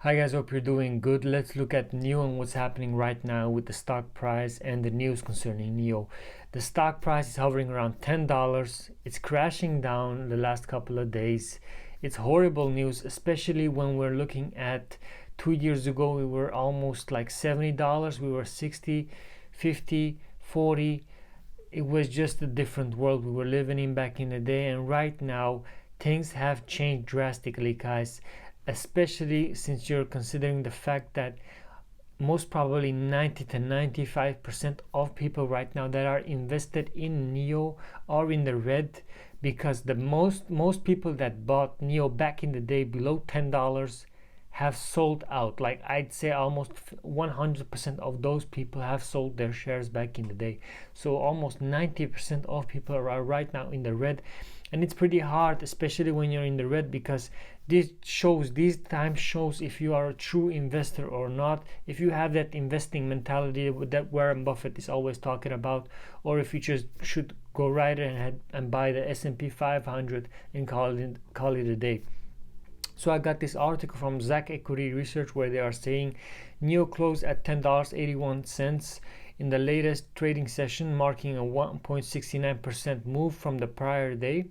Hi guys, hope you're doing good. Let's look at NIO and what's happening right now with the stock price and the news concerning NIO. The stock price is hovering around $10. It's crashing down the last couple of days. It's horrible news, especially when we're looking at 2 years ago we were almost like $70. We were 60, 50, 40. It was just a different world we were living in back in the day, and right now things have changed drastically, guys, especially since you're considering the fact that most probably 90 to 95% of people right now that are invested in NIO are in the red, because the most people that bought NIO back in the day below $10 have sold out. Like, I'd say almost 100% of those people have sold their shares back in the day. So almost 90% of people are right now in the red, and it's pretty hard, especially when you're in the red, because these times shows if you are a true investor or not, if you have that investing mentality that Warren Buffett is always talking about, or if you just should go right ahead and buy the S&P 500 and call it a day. So I got this article from Zacks Equity Research where they are saying NIO closed at $10.81 in the latest trading session, marking a 1.69% move from the prior day.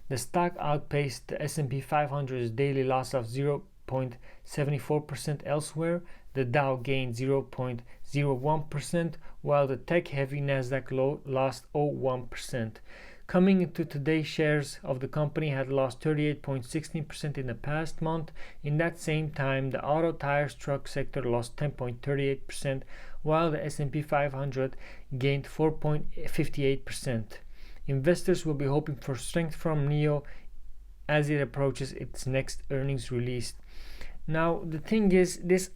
The stock outpaced the S&P 500's daily loss of 0.74% elsewhere. The Dow gained 0.01%, while the tech-heavy Nasdaq lost 0.01%. Coming into today, shares of the company had lost 38.16% in the past month. In that same time, the auto, tires, truck sector lost 10.38%, while the S&P 500 gained 4.58%. Investors will be hoping for strength from NIO as it approaches its next earnings release. Now, the thing is, this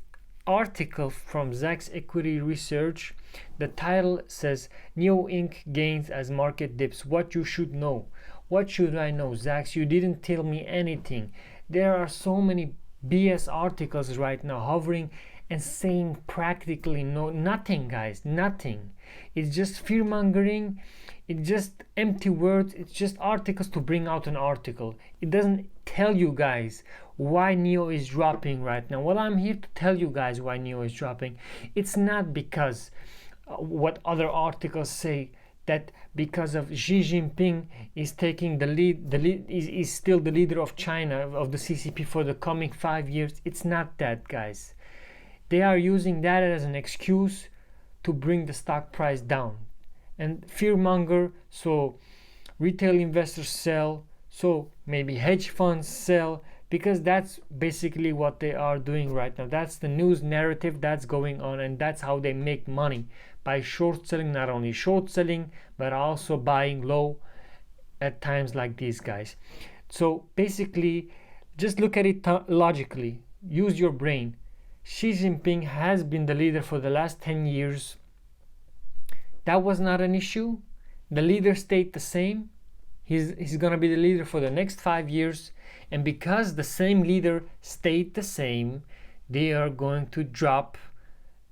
article from Zacks Equity Research, the title says NIO Inc. gains as market dips. What you should know. What should I know, Zacks? You didn't tell me anything. There are so many BS articles right now hovering and saying practically nothing, guys. Nothing. It's just fear mongering. It's just empty words. It's just articles to bring out an article. It doesn't tell you guys why NIO is dropping right now. Well, I'm here to tell you guys why NIO is dropping. It's not because what other articles say, that because of Xi Jinping is taking the lead, is still the leader of China, of the CCP for the coming 5 years. It's not that, guys. They are using that as an excuse to bring the stock price down and fearmonger, so retail investors sell, so maybe hedge funds sell, because that's basically what they are doing right now. That's the news narrative that's going on, and that's how they make money, by short selling. Not only short selling, but also buying low at times like these, guys. So basically, just look at it logically. Use your brain. Xi Jinping has been the leader for the last 10 years. That was not an issue. The leader stayed the same. He's going to be the leader for the next 5 years. And because the same leader stayed the same, they are going to drop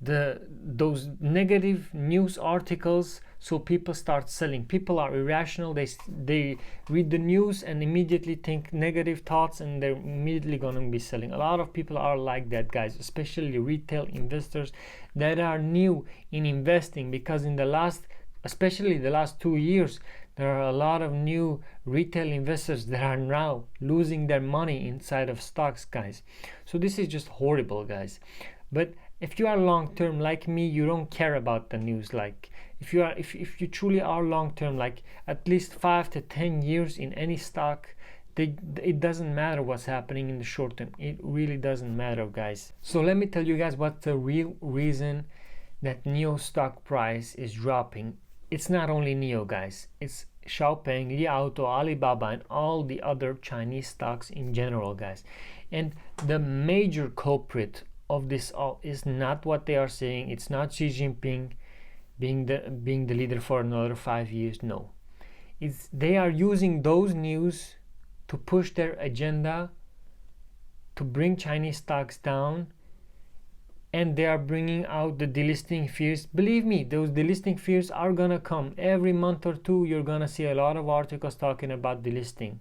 those negative news articles, so people start selling. People are irrational. They read the news and immediately think negative thoughts, and they're immediately going to be selling. A lot of people are like that, guys, especially retail investors that are new in investing, because especially the last 2 years, there are a lot of new retail investors that are now losing their money inside of stocks, guys. So this is just horrible, guys. But if you are long term like me, you don't care about the news. Like, if you truly are long term, like at least 5 to 10 years in any stock, it doesn't matter what's happening in the short term. It really doesn't matter, guys. So let me tell you guys what's the real reason that NIO stock price is dropping. It's not only NIO, guys. It's Xiaopeng, Li Auto, Alibaba, and all the other Chinese stocks in general, guys. And the major culprit of this all is not what they are saying. It's not Xi Jinping being the leader for another 5 years. No, it's they are using those news to push their agenda, to bring Chinese stocks down, and they are bringing out the delisting fears. Believe me, those delisting fears are gonna come. Every month or two, you're gonna see a lot of articles talking about delisting.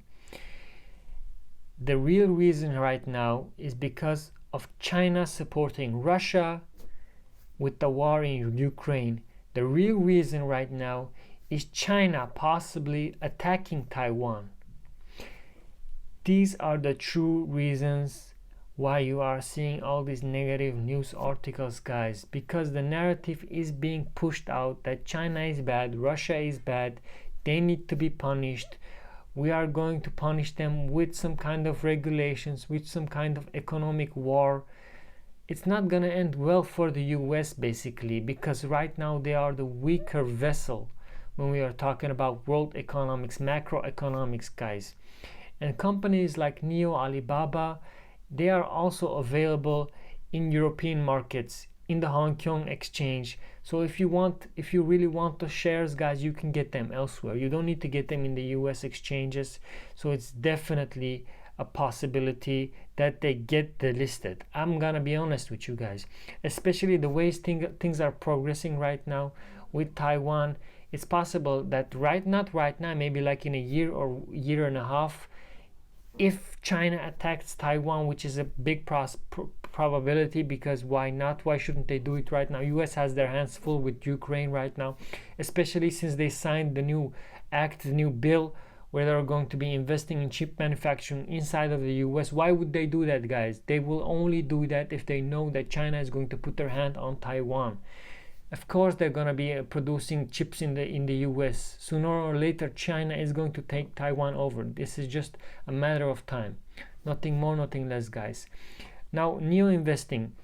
The real reason right now is because of China supporting Russia with the war in Ukraine. The real reason right now is China possibly attacking Taiwan. These are the true reasons why you are seeing all these negative news articles, guys, because the narrative is being pushed out that China is bad, Russia is bad, they need to be punished. We are going to punish them with some kind of regulations, with some kind of economic war. It's not gonna end well for the US basically, because right now they are the weaker vessel when we are talking about world economics, macroeconomics, guys. And companies like NIO, Alibaba, they are also available in European markets, in the Hong Kong exchange. So if you really want the shares, guys, you can get them elsewhere. You don't need to get them in the US exchanges. So it's definitely a possibility that they get delisted. I'm gonna be honest with you guys, especially the ways things are progressing right now with Taiwan. It's possible that not right now, maybe like in a year or year and a half, if China attacks Taiwan, which is a big probability, because why not? Why shouldn't they do it right now? US has their hands full with Ukraine right now, especially since they signed the new act, the new bill, where they're going to be investing in chip manufacturing inside of the US. Why would they do that, guys? They will only do that if they know that China is going to put their hand on Taiwan. Of course they're going to be producing chips in the US. Sooner or later China is going to take Taiwan over. This is just a matter of time. Nothing more, nothing less, guys. Now, NIO investing.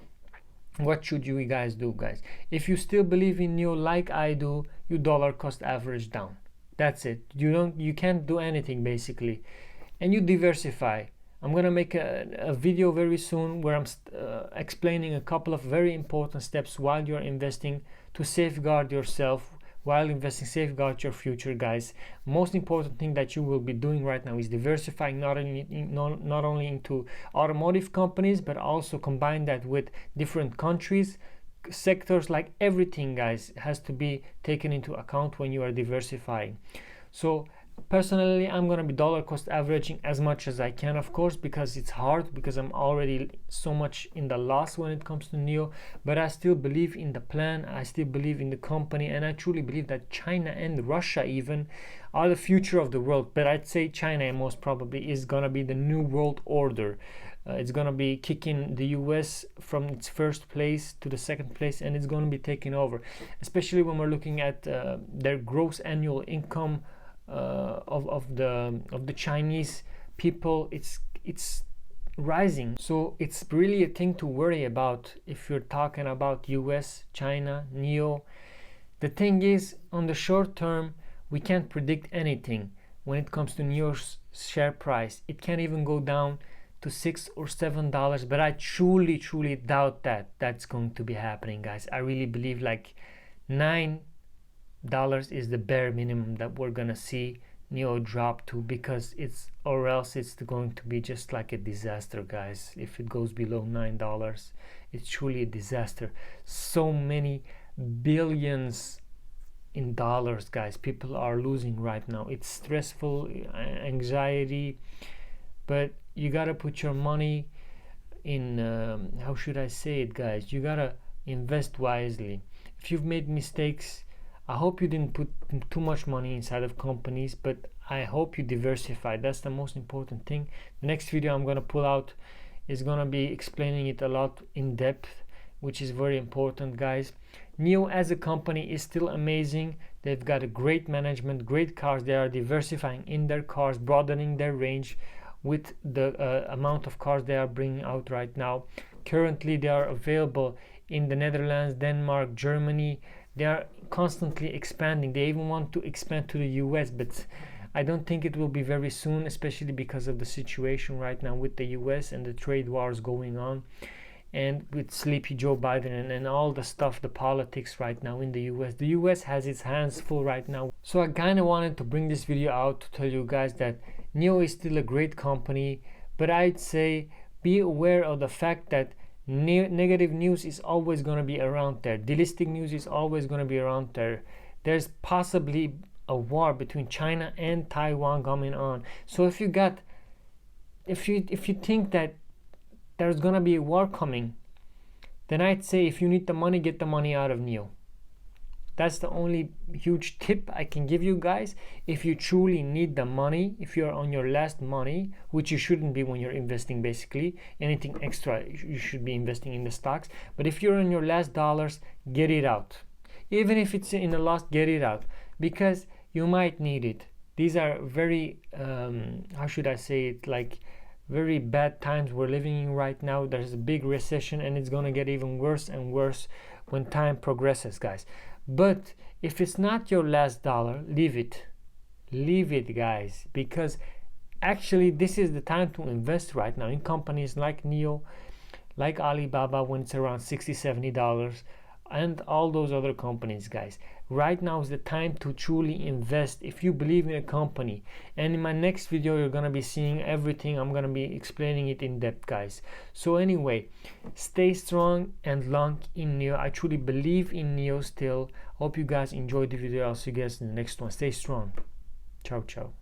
What should you guys do, guys? If you still believe in NIO like I do, you dollar cost average down. That's it. You can't do anything basically. And you diversify. I'm gonna make a video very soon where I'm explaining a couple of very important steps while you're investing to safeguard yourself while investing, safeguard your future, guys. Most important thing that you will be doing right now is diversifying not only into automotive companies, but also combine that with different countries, sectors, like everything, guys, has to be taken into account when you are diversifying. So personally, I'm gonna be dollar cost averaging as much as I can, of course, because it's hard, because I'm already so much in the loss when it comes to NIO. But I still believe in the plan, I still believe in the company, and I truly believe that China and Russia even are the future of the world. But I'd say China most probably is gonna be the new world order. It's gonna be kicking the US from its first place to the second place, and it's gonna be taking over, especially when we're looking at their gross annual income of the Chinese people. It's rising, so it's really a thing to worry about if you're talking about US, China, NIO. The thing is, on the short term, we can't predict anything when it comes to NIO's share price. It can even go down to $6 or $7, but I truly doubt that that's going to be happening, guys. I really believe like $9 is the bare minimum that we're gonna see NIO drop to, because or else it's going to be just like a disaster, guys. If it goes below $9, it's truly a disaster. So many billions in dollars, guys, people are losing right now. It's stressful, anxiety, but you gotta put your money in how should I say it, guys? You gotta invest wisely. If you've made mistakes, I hope you didn't put too much money inside of companies, but I hope you diversify. That's the most important thing. The next video I'm gonna pull out is gonna be explaining it a lot in depth, which is very important, guys. NIO as a company is still amazing. They've got a great management, great cars. They are diversifying in their cars, broadening their range with the amount of cars they are bringing out right now. Currently they are available in the Netherlands, Denmark, Germany. They are constantly expanding. They even want to expand to the US, but I don't think it will be very soon, especially because of the situation right now with the US and the trade wars going on, and with sleepy Joe Biden and all the stuff, the politics right now in the US. The US has its hands full right now. So I kind of wanted to bring this video out to tell you guys that NIO is still a great company, but I'd say be aware of the fact that negative news is always going to be around there. Delisting news is always going to be around there. There's possibly a war between China and Taiwan coming on. So if you think that there's gonna be a war coming, then I'd say if you need the money, get the money out of NEO. That's the only huge tip I can give you guys. If you truly need the money, if you're on your last money, which you shouldn't be when you're investing, basically anything extra you should be investing in the stocks, but if you're on your last dollars, get it out. Even if it's in a loss, get it out, because you might need it. These are very how should I say it, like very bad times we're living in right now. There's a big recession, and it's gonna get even worse and worse when time progresses, guys. But if it's not your last dollar, leave it, guys, because actually this is the time to invest right now in companies like NEO, like Alibaba when it's around $60-$70, and all those other companies, guys. Right now is the time to truly invest if you believe in a company. And in my next video, you're gonna be seeing everything. I'm gonna be explaining it in depth, guys. So anyway, stay strong and long in NEO. I truly believe in NEO still. Hope you guys enjoyed the video. I'll see you guys in the next one. Stay strong. Ciao, ciao.